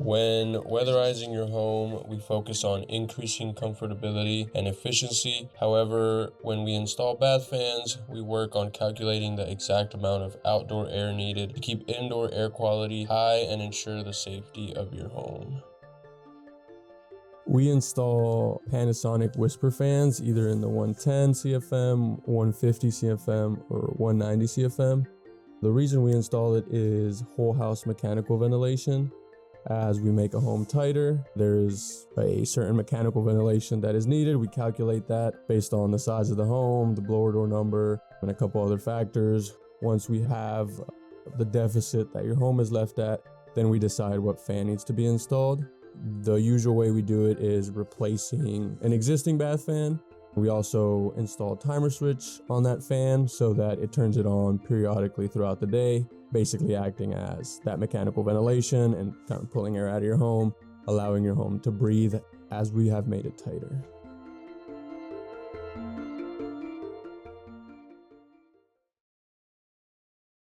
When weatherizing your home, we focus on increasing comfortability and efficiency. However, when we install bath fans, we work on calculating the exact amount of outdoor air needed to keep indoor air quality high and ensure the safety of your home. We install Panasonic Whisper fans either in the 110 CFM, 150 CFM, or 190 CFM. The reason we install it is whole house mechanical ventilation. As we make a home tighter, there's a certain mechanical ventilation that is needed. We calculate that based on the size of the home, the blower door number, and a couple other factors. Once we have the deficit that your home is left at, then we decide what fan needs to be installed. The usual way we do it is replacing an existing bath fan. We also install a timer switch on that fan so that it turns it on periodically throughout the day, basically acting as that mechanical ventilation and kind of pulling air out of your home, allowing your home to breathe as we have made it tighter.